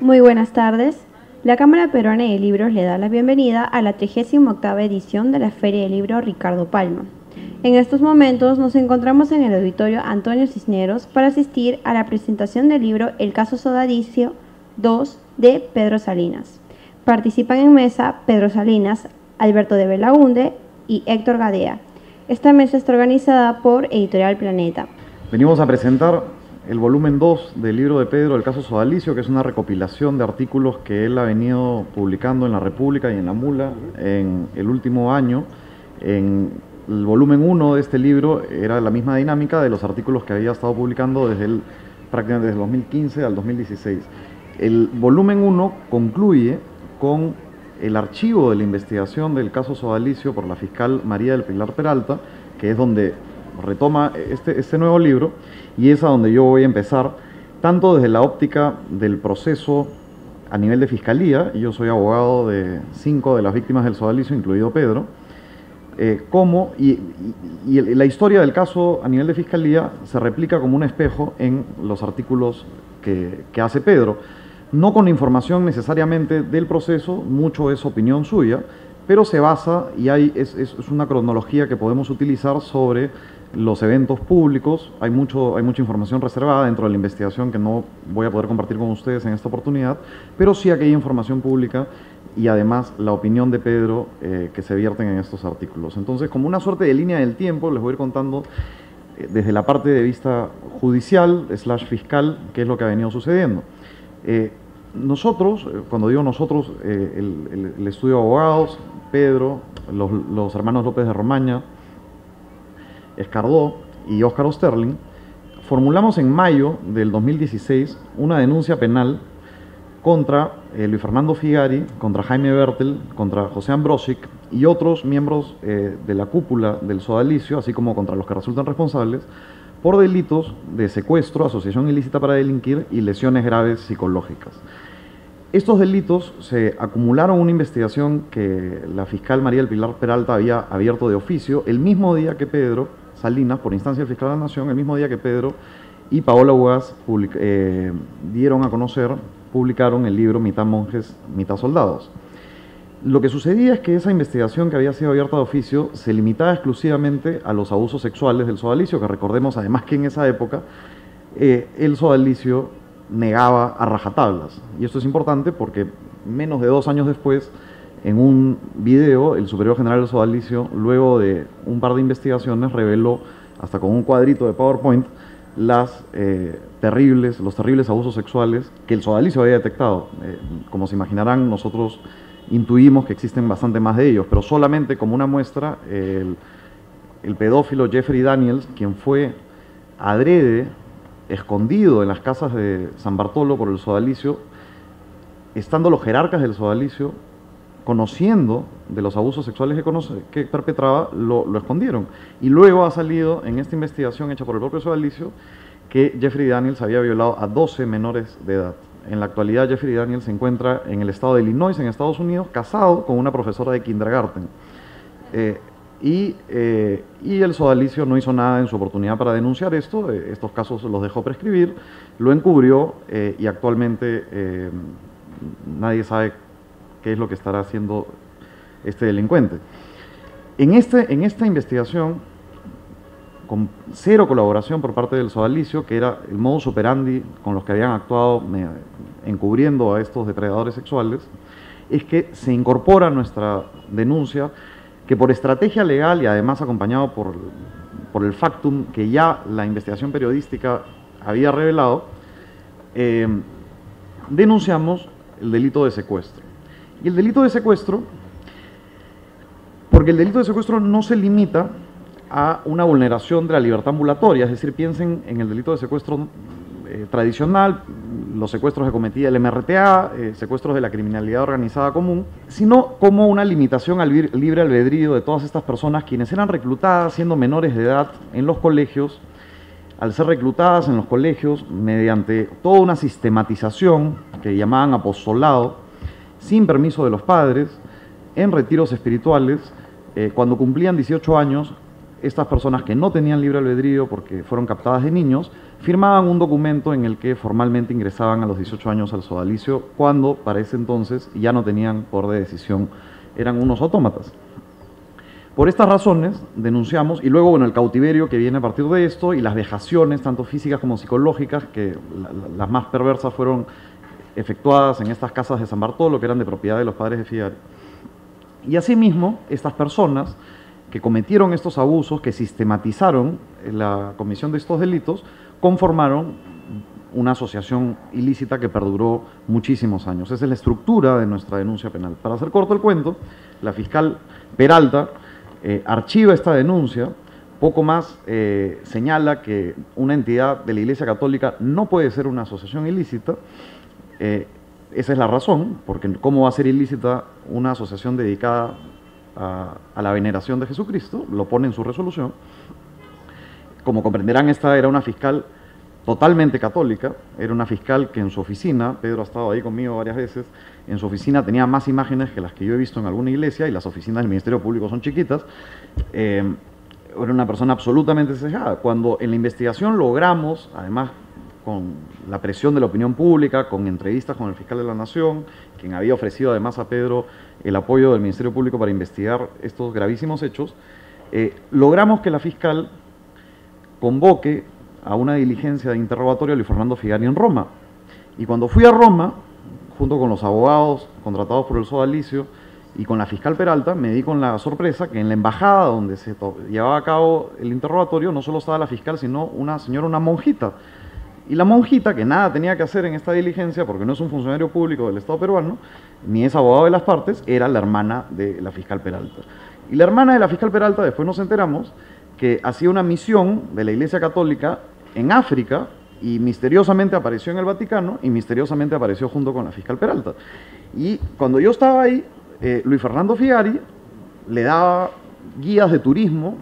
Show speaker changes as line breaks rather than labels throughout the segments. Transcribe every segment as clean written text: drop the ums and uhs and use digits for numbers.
Muy buenas tardes. La Cámara Peruana de Libros le da la bienvenida a la 38ª edición de la Feria del Libro Ricardo Palma. En estos momentos nos encontramos en el auditorio Antonio Cisneros para asistir a la presentación del libro El caso Sodalicio 2 de Pedro Salinas. Participan en mesa Pedro Salinas, Alberto de Belaunde y Héctor Gadea. Esta mesa está organizada por Editorial Planeta.
Venimos a presentar el volumen 2 del libro de Pedro, El caso Sodalicio, que es una recopilación de artículos que él ha venido publicando en La República y en La Mula en el último año. En el volumen 1 de este libro era la misma dinámica de los artículos que había estado publicando prácticamente desde el 2015 al 2016. El volumen 1 concluye con el archivo de la investigación del caso Sodalicio por la fiscal María del Pilar Peralta, que es donde retoma este nuevo libro, y es a donde yo voy a empezar, tanto desde la óptica del proceso a nivel de fiscalía, y yo soy abogado de 5 de las víctimas del Sodalicio, incluido Pedro, y la historia del caso a nivel de fiscalía se replica como un espejo en los artículos que hace Pedro, no con información necesariamente del proceso, mucho es opinión suya, pero se basa y es una cronología que podemos utilizar sobre los eventos públicos. Hay mucha información reservada dentro de la investigación que no voy a poder compartir con ustedes en esta oportunidad, pero sí aquella información pública y además la opinión de Pedro que se vierten en estos artículos. Entonces, como una suerte de línea del tiempo, les voy a ir contando desde la parte de vista judicial / fiscal qué es lo que ha venido sucediendo. Nosotros, cuando digo nosotros, el estudio de abogados, Pedro, los hermanos López de Romaña, Escardó y Óscar Osterling, formulamos en mayo del 2016 una denuncia penal contra Luis Fernando Figari, contra Jaime Bertel, contra José Ambrosic y otros miembros de la cúpula del Sodalicio, así como contra los que resultan responsables, por delitos de secuestro, asociación ilícita para delinquir y lesiones graves psicológicas. Estos delitos se acumularon en una investigación que la fiscal María del Pilar Peralta había abierto de oficio el mismo día que Pedro Salinas, por instancia del fiscal de la Nación, el mismo día que Pedro y Paola Ugaz dieron a conocer, publicaron el libro Mitad monjes, mitad soldados. Lo que sucedía es que esa investigación que había sido abierta de oficio se limitaba exclusivamente a los abusos sexuales del Sodalicio, que recordemos además que en esa época el Sodalicio negaba a rajatablas. Y esto es importante porque menos de 2 años después, en un video, el superior general del Sodalicio, luego de un par de investigaciones, reveló, hasta con un cuadrito de PowerPoint, los terribles abusos sexuales que el Sodalicio había detectado. Como se imaginarán, nosotros intuimos que existen bastante más de ellos, pero solamente como una muestra, el pedófilo Jeffrey Daniels, quien fue adrede, escondido en las casas de San Bartolo por el Sodalicio, estando los jerarcas del Sodalicio, conociendo de los abusos sexuales que perpetraba, lo escondieron. Y luego ha salido en esta investigación hecha por el propio Sodalicio que Jeffrey Daniels había violado a 12 menores de edad. En la actualidad, Jeffrey Daniels se encuentra en el estado de Illinois, en Estados Unidos, casado con una profesora de kindergarten. Y el Sodalicio no hizo nada en su oportunidad para denunciar esto. Estos casos los dejó prescribir, lo encubrió y actualmente nadie sabe qué es lo que estará haciendo este delincuente. En esta investigación, con cero colaboración por parte del Sodalicio, que era el modus operandi con los que habían actuado encubriendo a estos depredadores sexuales, es que se incorpora nuestra denuncia, que por estrategia legal y además acompañado por el factum que ya la investigación periodística había revelado, denunciamos el delito de secuestro. Y el delito de secuestro, porque el delito de secuestro no se limita a una vulneración de la libertad ambulatoria, es decir, piensen en el delito de secuestro tradicional, los secuestros que cometía el MRTA, secuestros de la criminalidad organizada común, sino como una limitación al libre albedrío de todas estas personas quienes eran reclutadas siendo menores de edad en los colegios, al ser reclutadas en los colegios mediante toda una sistematización que llamaban apostolado, sin permiso de los padres, en retiros espirituales, cuando cumplían 18 años, estas personas que no tenían libre albedrío porque fueron captadas de niños, firmaban un documento en el que formalmente ingresaban a los 18 años al sodalicio, cuando para ese entonces ya no tenían poder de decisión, eran unos autómatas. Por estas razones denunciamos, y luego, bueno, el cautiverio que viene a partir de esto y las vejaciones, tanto físicas como psicológicas, que las más perversas fueron efectuadas en estas casas de San Bartolo, que eran de propiedad de los padres de Figari. Y asimismo, estas personas que cometieron estos abusos, que sistematizaron la comisión de estos delitos, conformaron una asociación ilícita que perduró muchísimos años. Esa es la estructura de nuestra denuncia penal. Para hacer corto el cuento, la fiscal Peralta archiva esta denuncia, poco más señala que una entidad de la Iglesia Católica no puede ser una asociación ilícita. Esa es la razón, porque ¿cómo va a ser ilícita una asociación dedicada a la veneración de Jesucristo? Lo pone en su resolución. Como comprenderán, esta era una fiscal totalmente católica, era una fiscal que en su oficina, Pedro ha estado ahí conmigo varias veces, en su oficina tenía más imágenes que las que yo he visto en alguna iglesia, y las oficinas del Ministerio Público son chiquitas. Era una persona absolutamente cejada. Cuando en la investigación logramos, además con la presión de la opinión pública, con entrevistas con el fiscal de la Nación, quien había ofrecido además a Pedro el apoyo del Ministerio Público para investigar estos gravísimos hechos, logramos que la fiscal convoque a una diligencia de interrogatorio a Luis Fernando Figari en Roma. Y cuando fui a Roma, junto con los abogados contratados por el sodalicio y con la fiscal Peralta, me di con la sorpresa que en la embajada donde se llevaba a cabo el interrogatorio no solo estaba la fiscal, sino una señora, una monjita. Y la monjita, que nada tenía que hacer en esta diligencia, porque no es un funcionario público del Estado peruano, ni es abogado de las partes, era la hermana de la fiscal Peralta. Y la hermana de la fiscal Peralta, después nos enteramos, que hacía una misión de la Iglesia Católica en África, y misteriosamente apareció en el Vaticano, y misteriosamente apareció junto con la fiscal Peralta. Y cuando yo estaba ahí, Luis Fernando Figari le daba guías de turismo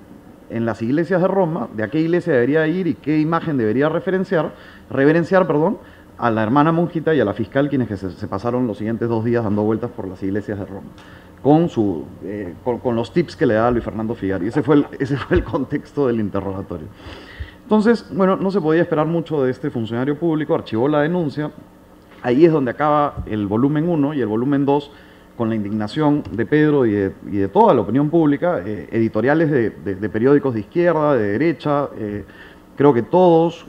en las iglesias de Roma, de a qué iglesia debería ir y qué imagen debería reverenciar, a la hermana monjita y a la fiscal, quienes que se pasaron los siguientes 2 días dando vueltas por las iglesias de Roma, con los tips que le daba Luis Fernando Figari. Ese fue el contexto del interrogatorio. Entonces, bueno, no se podía esperar mucho de este funcionario público, archivó la denuncia. Ahí es donde acaba el volumen 1, y el volumen 2, con la indignación de Pedro y de toda la opinión pública, editoriales de periódicos de izquierda, de derecha. Creo que todos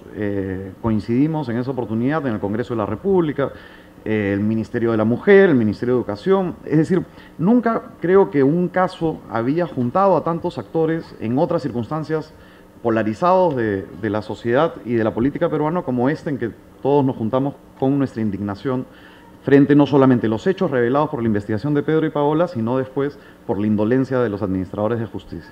coincidimos en esa oportunidad en el Congreso de la República, el Ministerio de la Mujer, el Ministerio de Educación. Es decir, nunca creo que un caso había juntado a tantos actores en otras circunstancias polarizados de la sociedad y de la política peruana como este, en que todos nos juntamos con nuestra indignación frente no solamente a los hechos revelados por la investigación de Pedro y Paola, sino después por la indolencia de los administradores de justicia.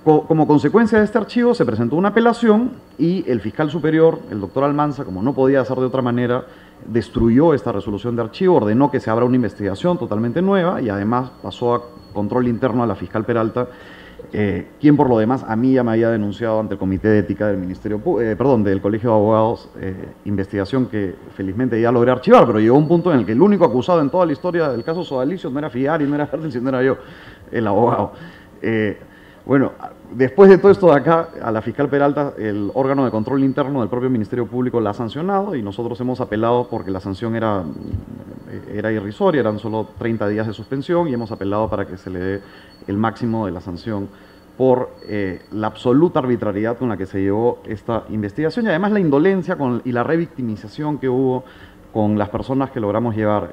Como consecuencia de este archivo se presentó una apelación, y el fiscal superior, el doctor Almanza, como no podía hacer de otra manera, destruyó esta resolución de archivo, ordenó que se abra una investigación totalmente nueva, y además pasó a control interno a la fiscal Peralta, quien por lo demás a mí ya me había denunciado ante el Comité de Ética del del Colegio de Abogados, investigación que felizmente ya logré archivar, pero llegó un punto en el que el único acusado en toda la historia del caso Sodalicio no era Figari, no era Bertel, sino era yo, el abogado. Bueno, después de todo esto de acá, a la fiscal Peralta, el órgano de control interno del propio Ministerio Público la ha sancionado, y nosotros hemos apelado porque la sanción era irrisoria, eran solo 30 días de suspensión, y hemos apelado para que se le dé el máximo de la sanción por la absoluta arbitrariedad con la que se llevó esta investigación, y además la indolencia y la revictimización que hubo con las personas que logramos llevar.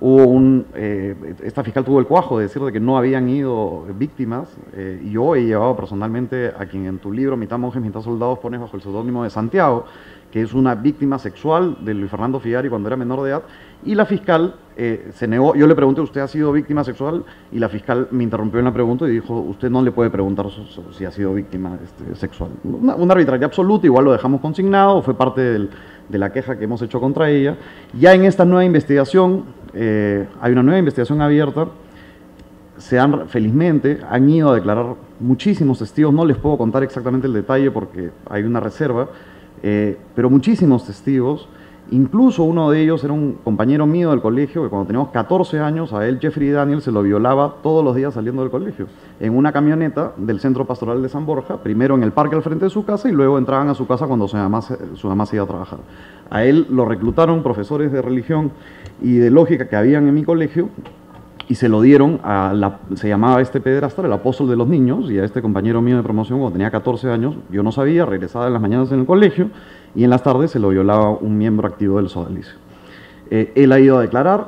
Esta fiscal tuvo el cuajo de decir de que no habían ido víctimas, y yo he llevado personalmente a quien en tu libro, Mitad Monjes, Mitad Soldados, pones bajo el seudónimo de Santiago, que es una víctima sexual de Luis Fernando Figari cuando era menor de edad, y la fiscal se negó. Yo le pregunté, ¿usted ha sido víctima sexual? Y la fiscal me interrumpió en la pregunta y dijo, usted no le puede preguntar si ha sido víctima sexual. Una arbitrariedad absoluta. Igual lo dejamos consignado, fue parte de la queja que hemos hecho contra ella. Ya en esta nueva investigación, hay una nueva investigación abierta. Felizmente han ido a declarar muchísimos testigos, no les puedo contar exactamente el detalle porque hay una reserva, pero muchísimos testigos, Incluso uno de ellos era un compañero mío del colegio que cuando teníamos 14 años, a él, Jeffrey Daniel, se lo violaba todos los días saliendo del colegio, en una camioneta del Centro Pastoral de San Borja, primero en el parque al frente de su casa y luego entraban a su casa cuando su mamá se iba a trabajar. A él lo reclutaron profesores de religión y de lógica que habían en mi colegio y se lo dieron se llamaba este pederasta, el apóstol de los niños, y a este compañero mío de promoción cuando tenía 14 años, yo no sabía, regresaba en las mañanas en el colegio y en las tardes se lo violaba un miembro activo del sodalicio. Él ha ido a declarar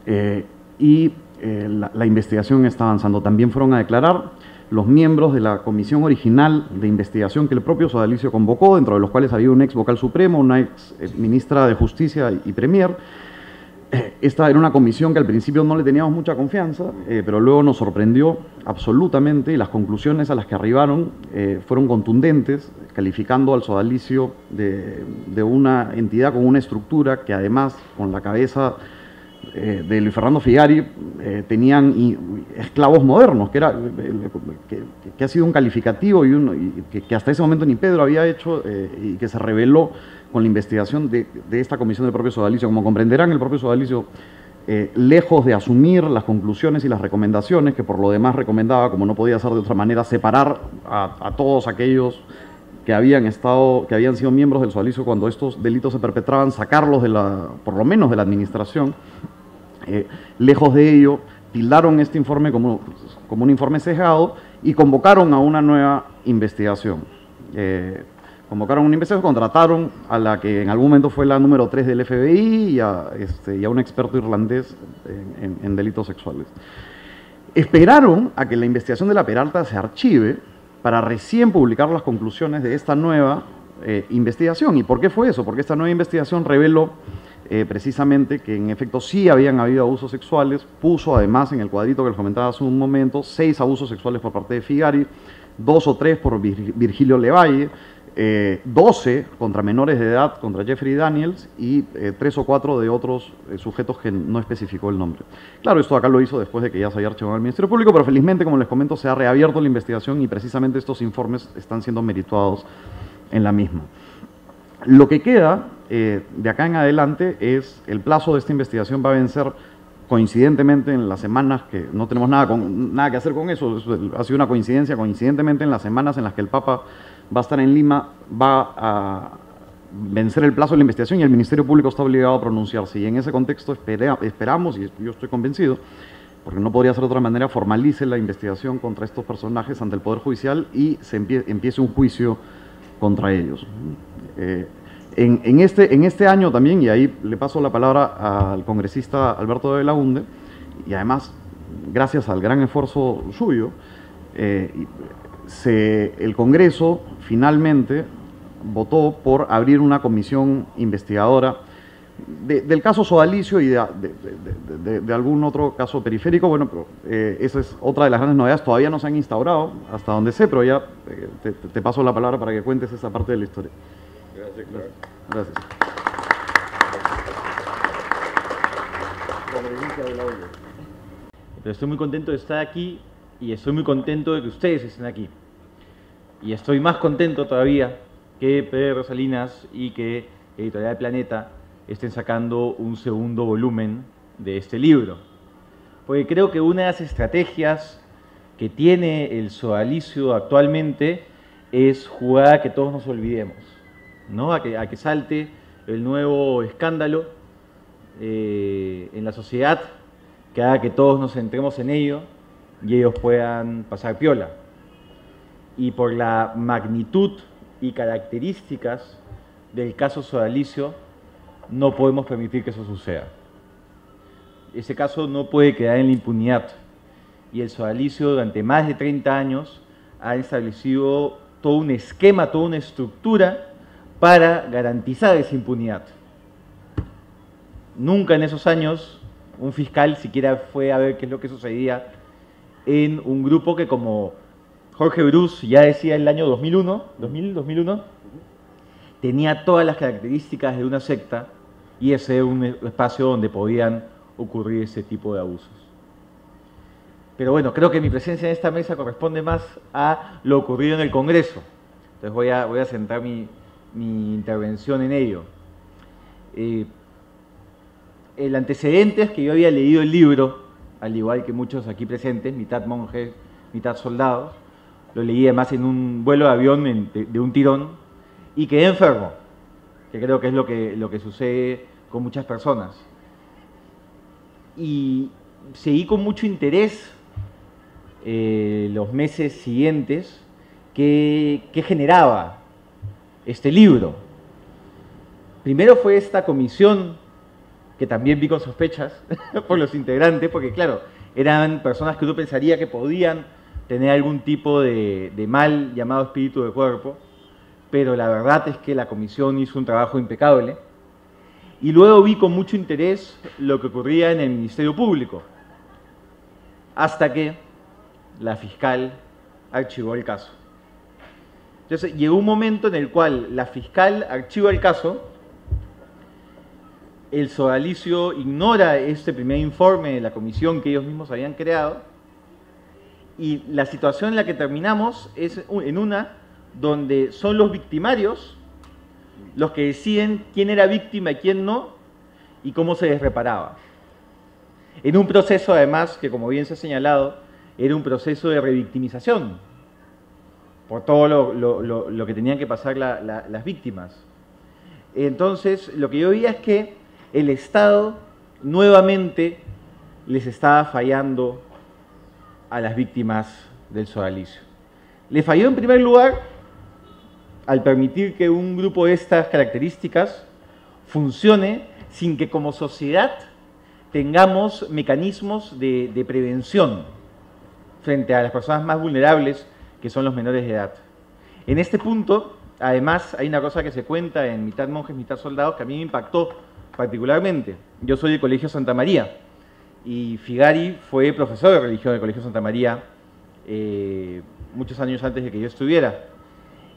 la investigación está avanzando. También fueron a declarar los miembros de la comisión original de investigación que el propio sodalicio convocó, dentro de los cuales había un ex vocal supremo, una ex ministra de Justicia y premier. Esta era una comisión que al principio no le teníamos mucha confianza, pero luego nos sorprendió absolutamente y las conclusiones a las que arribaron fueron contundentes, calificando al sodalicio de una entidad con una estructura que además, con la cabeza de Luis Fernando Figari, tenían esclavos modernos, que ha sido un calificativo que hasta ese momento ni Pedro había hecho y que se reveló con la investigación de esta comisión del propio sodalicio. Como comprenderán, el propio sodalicio, lejos de asumir las conclusiones y las recomendaciones, que por lo demás recomendaba, como no podía ser de otra manera, separar a todos aquellos que habían sido miembros del sodalicio cuando estos delitos se perpetraban, sacarlos por lo menos de la administración. Lejos de ello, tildaron este informe como un informe sesgado y convocaron a una nueva investigación. Contrataron a la que en algún momento fue la número 3 del FBI y a un experto irlandés en delitos sexuales. Esperaron a que la investigación de la Peralta se archive para recién publicar las conclusiones de esta nueva investigación. ¿Y por qué fue eso? Porque esta nueva investigación reveló precisamente que en efecto sí habían habido abusos sexuales, puso además en el cuadrito que les comentaba hace un momento 6 abusos sexuales por parte de Figari, 2 o 3 por Virgilio Levalle, 12 contra menores de edad, contra Jeffrey Daniels, y 3 o 4 de otros sujetos que no especificó el nombre. Claro, esto acá lo hizo después de que ya se había archivado el Ministerio Público, pero felizmente, como les comento, se ha reabierto la investigación y precisamente estos informes están siendo merituados en la misma. Lo que queda de acá en adelante es el plazo de esta investigación va a vencer coincidentemente en las semanas, que no tenemos nada que hacer con eso, ha sido una coincidencia, coincidentemente en las semanas en las que el Papa va a estar en Lima, va a vencer el plazo de la investigación y el Ministerio Público está obligado a pronunciarse. Y en ese contexto esperamos, y yo estoy convencido, porque no podría ser de otra manera, formalice la investigación contra estos personajes ante el Poder Judicial y se empiece un juicio contra ellos. En este año también, y ahí le paso la palabra al congresista Alberto de Belaunde, y además, gracias al gran esfuerzo suyo, el Congreso finalmente votó por abrir una comisión investigadora del caso sodalicio y de algún otro caso periférico. Bueno, pero esa es otra de las grandes novedades, todavía no se han instaurado, hasta donde sé, pero ya te paso la palabra para que cuentes esa parte de la historia.
Gracias, claro.
Gracias.
Pero estoy muy contento de estar aquí y estoy muy contento de que ustedes estén aquí. Y estoy más contento todavía que Pedro Salinas y que Editorial Planeta estén sacando un segundo volumen de este libro. Porque creo que una de las estrategias que tiene el sodalicio actualmente es jugar a que todos nos olvidemos, ¿no? A que salte el nuevo escándalo en la sociedad, que haga que todos nos centremos en ello y ellos puedan pasar piola. Y por la magnitud y características del caso sodalicio, no podemos permitir que eso suceda. Ese caso no puede quedar en la impunidad. Y el sodalicio durante más de 30 años ha establecido todo un esquema, toda una estructura para garantizar esa impunidad. Nunca en esos años un fiscal siquiera fue a ver qué es lo que sucedía en un grupo que, como Jorge Bruce ya decía en el año 2001, tenía todas las características de una secta y ese era un espacio donde podían ocurrir ese tipo de abusos. Pero bueno, creo que mi presencia en esta mesa corresponde más a lo ocurrido en el Congreso. Entonces voy a centrar mi intervención en ello. el antecedente es que yo había leído el libro, al igual que muchos aquí presentes, mitad monjes, mitad soldados. Lo leí además en un vuelo de avión de un tirón y quedé enfermo, que creo que es lo que sucede con muchas personas. Y seguí con mucho interés los meses siguientes que generaba este libro. Primero fue esta comisión, que también vi con sospechas por los integrantes, porque claro, eran personas que uno pensaría que podían tener algún tipo de mal llamado espíritu de cuerpo, pero la verdad es que la comisión hizo un trabajo impecable. Y luego vi con mucho interés lo que ocurría en el Ministerio Público, hasta que la fiscal archivó el caso. Entonces llegó un momento en el cual la fiscal archiva el caso, el sodalicio ignora este primer informe de la comisión que ellos mismos habían creado, y la situación en la que terminamos es en una donde son los victimarios los que deciden quién era víctima y quién no, y cómo se les reparaba. En un proceso, además, que como bien se ha señalado, era un proceso de revictimización, por todo lo que tenían que pasar las víctimas. Entonces, lo que yo veía es que el Estado nuevamente les estaba fallando a las víctimas del sodalicio. Le falló en primer lugar al permitir que un grupo de estas características funcione sin que como sociedad tengamos mecanismos de prevención frente a las personas más vulnerables, que son los menores de edad. En este punto, además, hay una cosa que se cuenta en Mitad Monjes, Mitad Soldados, que a mí me impactó particularmente. Yo soy del Colegio Santa María, y Figari fue profesor de religión del Colegio Santa María muchos años antes de que yo estuviera.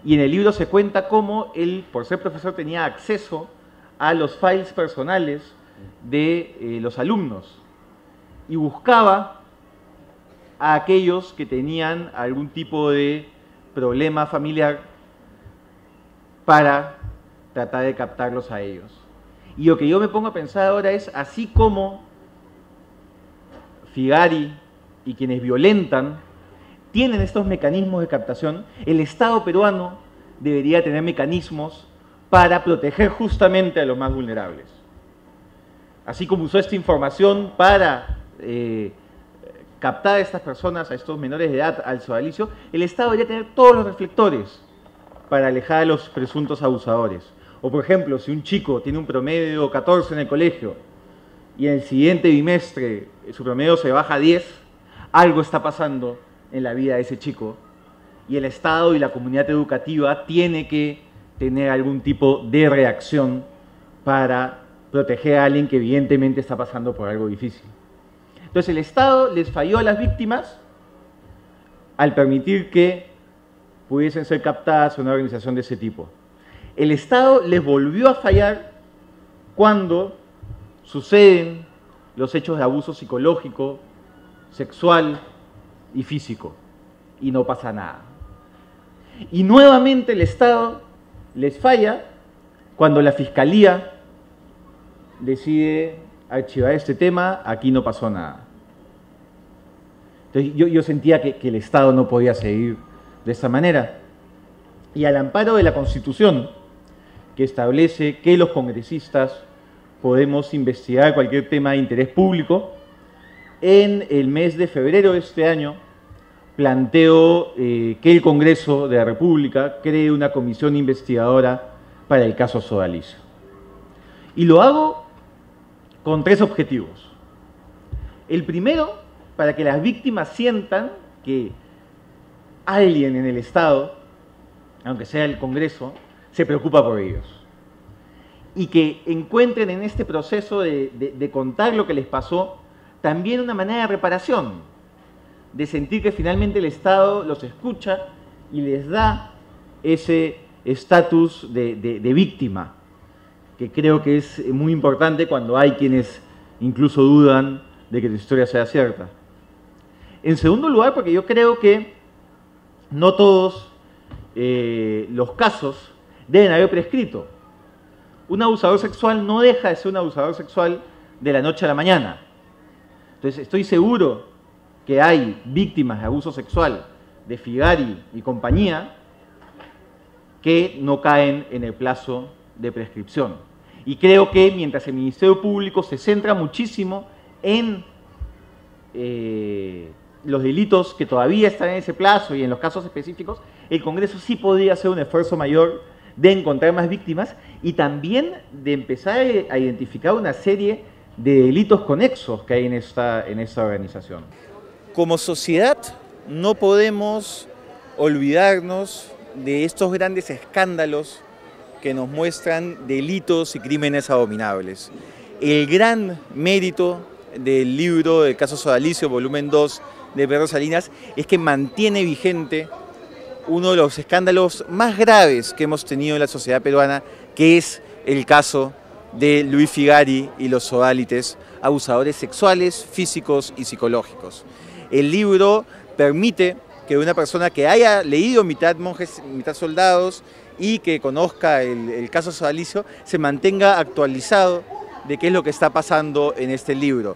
Y en el libro se cuenta cómo él, por ser profesor, tenía acceso a los files personales de los alumnos y buscaba a aquellos que tenían algún tipo de problema familiar para tratar de captarlos a ellos. Y lo que yo me pongo a pensar ahora es, así como Figari y quienes violentan tienen estos mecanismos de captación, el Estado peruano debería tener mecanismos para proteger justamente a los más vulnerables. Así como usó esta información para captar a estas personas, a estos menores de edad, al sodalicio, el Estado debería tener todos los reflectores para alejar a los presuntos abusadores. O por ejemplo, si un chico tiene un promedio 14 en el colegio y en el siguiente bimestre su promedio se baja a 10, algo está pasando en la vida de ese chico, y el Estado y la comunidad educativa tiene que tener algún tipo de reacción para proteger a alguien que evidentemente está pasando por algo difícil. Entonces el Estado les falló a las víctimas al permitir que pudiesen ser captadas en una organización de ese tipo. El Estado les volvió a fallar cuando suceden los hechos de abuso psicológico, sexual y físico, y no pasa nada. Y nuevamente el Estado les falla cuando la Fiscalía decide archivar este tema, aquí no pasó nada. Entonces yo sentía que el Estado no podía seguir de esta manera. Y al amparo de la Constitución, que establece que los congresistas podemos investigar cualquier tema de interés público, en el mes de febrero de este año planteo que el Congreso de la República cree una comisión investigadora para el caso sodalicio. Y lo hago con tres objetivos. El primero, para que las víctimas sientan que alguien en el Estado, aunque sea el Congreso, se preocupa por ellos. Y que encuentren en este proceso de contar lo que les pasó también una manera de reparación, de sentir que finalmente el Estado los escucha y les da ese estatus de víctima, que creo que es muy importante cuando hay quienes incluso dudan de que tu historia sea cierta. En segundo lugar, porque yo creo que no todos los casos deben haber prescrito. un abusador sexual no deja de ser un abusador sexual de la noche a la mañana. Entonces, estoy seguro que hay víctimas de abuso sexual de Figari y compañía que no caen en el plazo de prescripción. Y creo que mientras el Ministerio Público se centra muchísimo en los delitos que todavía están en ese plazo y en los casos específicos, el Congreso sí podría hacer un esfuerzo mayor de encontrar más víctimas y también de empezar a identificar una serie de delitos conexos que hay en esta organización. Como sociedad no podemos olvidarnos de estos grandes escándalos que nos muestran delitos y crímenes abominables. El gran mérito del libro del caso Sodalicio, volumen 2 de Pedro Salinas, es que mantiene vigente uno de los escándalos más graves que hemos tenido en la sociedad peruana, que es el caso de Luis Figari y los sodalites, abusadores sexuales, físicos y psicológicos. El libro permite que una persona que haya leído mitad monjes, mitad soldados y que conozca el caso Sodalicio se mantenga actualizado de qué es lo que está pasando en este libro.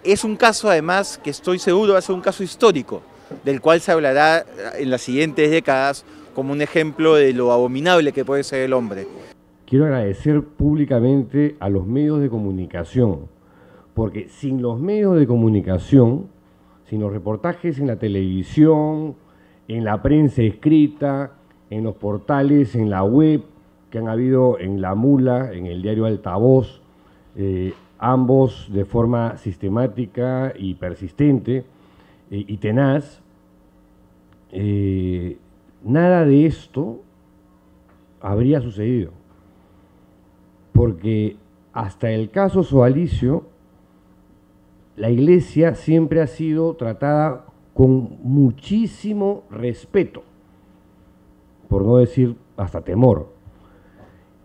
Es un caso, además, que estoy seguro va a ser un caso histórico, del cual se hablará en las siguientes décadas como un ejemplo de lo abominable que puede ser el hombre.
Quiero agradecer públicamente a los medios de comunicación, porque sin los medios de comunicación, sin los reportajes en la televisión, en la prensa escrita, en los portales, en la web, que han habido en La Mula, en el diario Altavoz, ambos de forma sistemática y persistente y tenaz, nada de esto habría sucedido. Porque hasta el caso Sodalicio, la Iglesia siempre ha sido tratada con muchísimo respeto, por no decir hasta temor.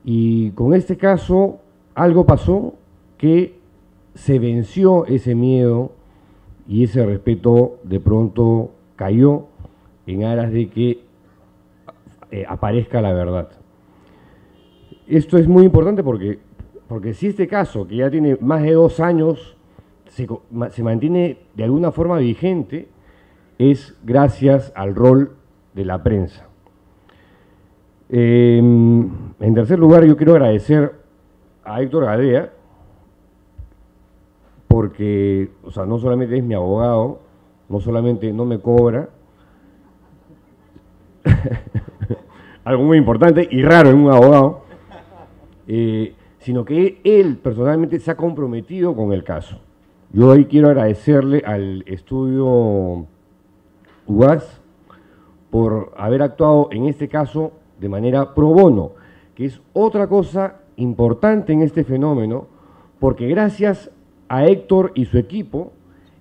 Y con este caso algo pasó que se venció ese miedo y ese respeto de pronto cayó en aras de que aparezca la verdad. Esto es muy importante porque si este caso, que ya tiene más de 2 años, se mantiene de alguna forma vigente, es gracias al rol de la prensa. En tercer lugar, yo quiero agradecer a Héctor Gadea, porque, o sea, no solamente es mi abogado, no solamente no me cobra, algo muy importante y raro en un abogado, sino que él personalmente se ha comprometido con el caso. Yo hoy quiero agradecerle al estudio UAS por haber actuado en este caso de manera pro bono, que es otra cosa importante en este fenómeno, porque gracias a Héctor y su equipo,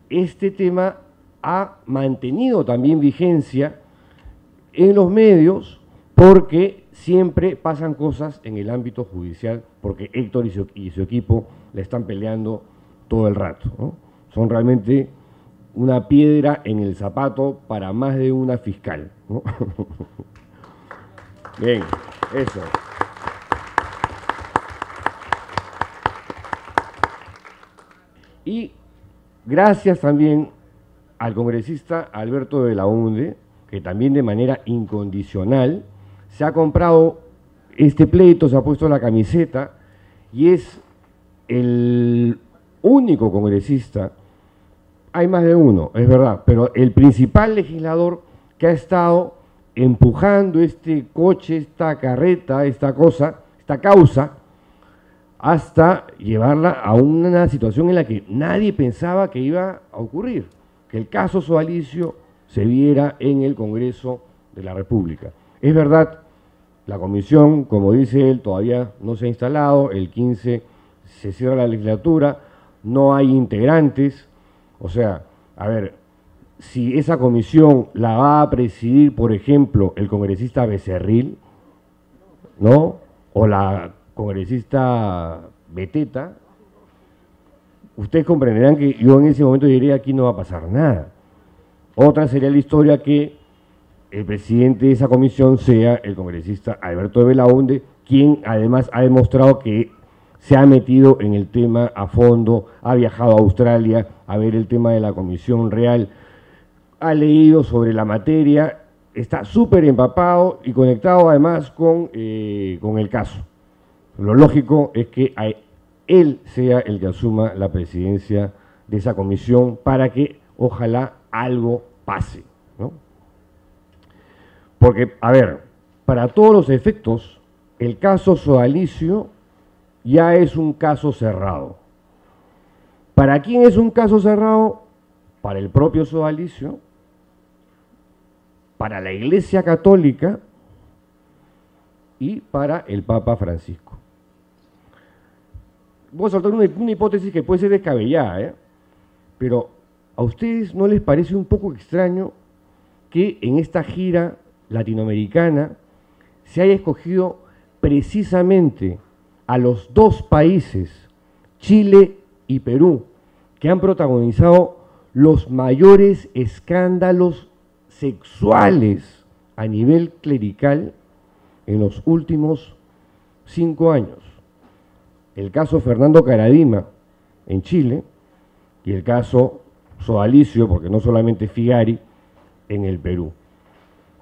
este tema ha mantenido también vigencia en los medios, porque siempre pasan cosas en el ámbito judicial, porque Héctor y su equipo le están peleando todo el rato, ¿no? Son realmente una piedra en el zapato para más de una fiscal, ¿no? Bien, eso. Y gracias también al congresista Alberto Belaúnde, que también de manera incondicional se ha comprado este pleito, se ha puesto la camiseta y es el único congresista, hay más de uno, es verdad, pero el principal legislador que ha estado empujando este coche, esta carreta, esta causa, hasta llevarla a una situación en la que nadie pensaba que iba a ocurrir, que el caso Sodalicio se viera en el Congreso de la República. Es verdad, la comisión, como dice él, todavía no se ha instalado, el 15 se cierra la legislatura, no hay integrantes, o sea, a ver, si esa comisión la va a presidir, por ejemplo, el congresista Becerril, ¿no?, o la congresista Beteta, ustedes comprenderán que yo en ese momento diría aquí no va a pasar nada. Otra sería la historia que el presidente de esa comisión sea el congresista Alberto Belaúnde, quien además ha demostrado que se ha metido en el tema a fondo, ha viajado a Australia a ver el tema de la Comisión Real, ha leído sobre la materia, está súper empapado y conectado además con el caso. Lo lógico es que él sea el que asuma la presidencia de esa comisión para que ojalá algo pase, ¿no? Porque, a ver, para todos los efectos, el caso Sodalicio ya es un caso cerrado. ¿Para quién es un caso cerrado? Para el propio Sodalicio, para la Iglesia Católica y para el Papa Francisco. Voy a soltar una hipótesis que puede ser descabellada, pero ¿a ustedes no les parece un poco extraño que en esta gira latinoamericana se haya escogido precisamente a los dos países, Chile y Perú, que han protagonizado los mayores escándalos sexuales a nivel clerical en los últimos 5 años? El caso Fernando Caradima en Chile y el caso Sodalicio, porque no solamente Figari, en el Perú.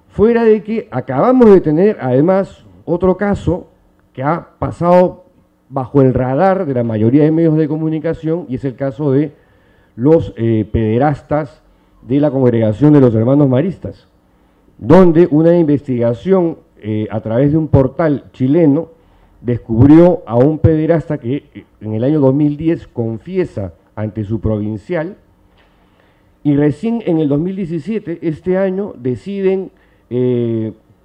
Fuera de que acabamos de tener además otro caso que ha pasado bajo el radar de la mayoría de medios de comunicación, y es el caso de los pederastas de la Congregación de los Hermanos Maristas, donde una investigación a través de un portal chileno descubrió a un pederasta que en el año 2010 confiesa ante su provincial, y recién en el 2017, este año, deciden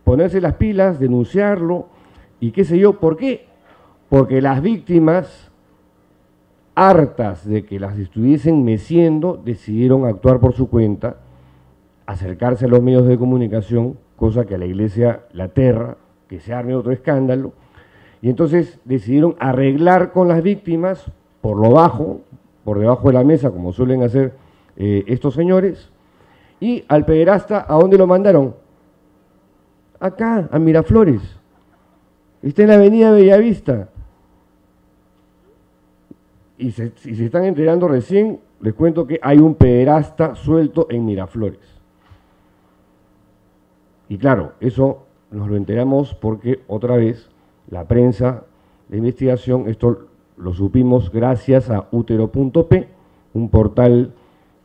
ponerse las pilas, denunciarlo, y qué sé yo. ¿Por qué? Porque las víctimas, hartas de que las estuviesen meciendo, decidieron actuar por su cuenta, acercarse a los medios de comunicación, cosa que a la Iglesia la aterra, que se arme otro escándalo, y entonces decidieron arreglar con las víctimas por lo bajo, por debajo de la mesa, como suelen hacer estos señores. Y al pederasta, ¿a dónde lo mandaron? Acá, a Miraflores. Está en la avenida Bellavista. Y se están enterando recién, les cuento que hay un pederasta suelto en Miraflores. Y claro, eso nos lo enteramos porque otra vez la prensa de investigación, esto lo supimos gracias a Útero.p, un portal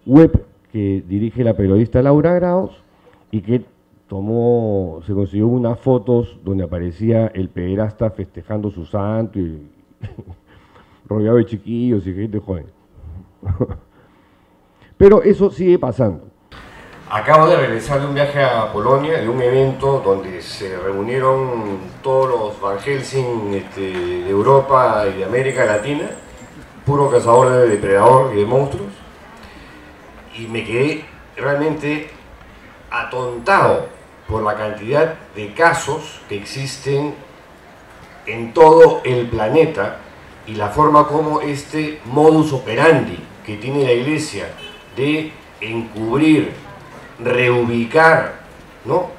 web que dirige la periodista Laura Graos, y que se consiguió unas fotos donde aparecía el pederasta festejando su santo y rodeado de chiquillos y gente joven. Pero eso sigue pasando. Acabo de regresar de un viaje a Polonia, de un evento donde se reunieron todos los Van Helsing de Europa y de América Latina, puro cazador de depredador y de monstruos, y me quedé realmente atontado por la cantidad de casos que existen en todo el planeta y la forma como este modus operandi que tiene la Iglesia de encubrir, reubicar, ¿no?,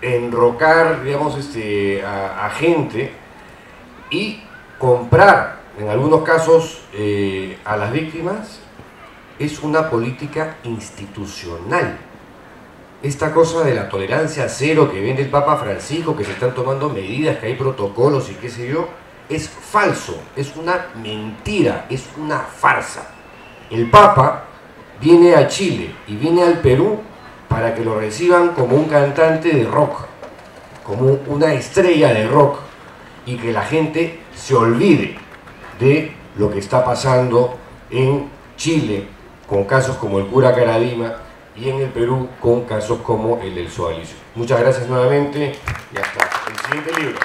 enrocar, digamos, a gente y comprar, en algunos casos, a las víctimas, es una política institucional. Esta cosa de la tolerancia cero que vende el Papa Francisco, que se están tomando medidas, que hay protocolos y qué sé yo, es falso, es una mentira, es una farsa. El Papa viene a Chile y viene al Perú para que lo reciban como un cantante de rock, como una estrella de rock, y que la gente se olvide de lo que está pasando en Chile con casos como el cura Caradima y en el Perú con casos como el del Sodalicio. Muchas gracias nuevamente y hasta el siguiente libro.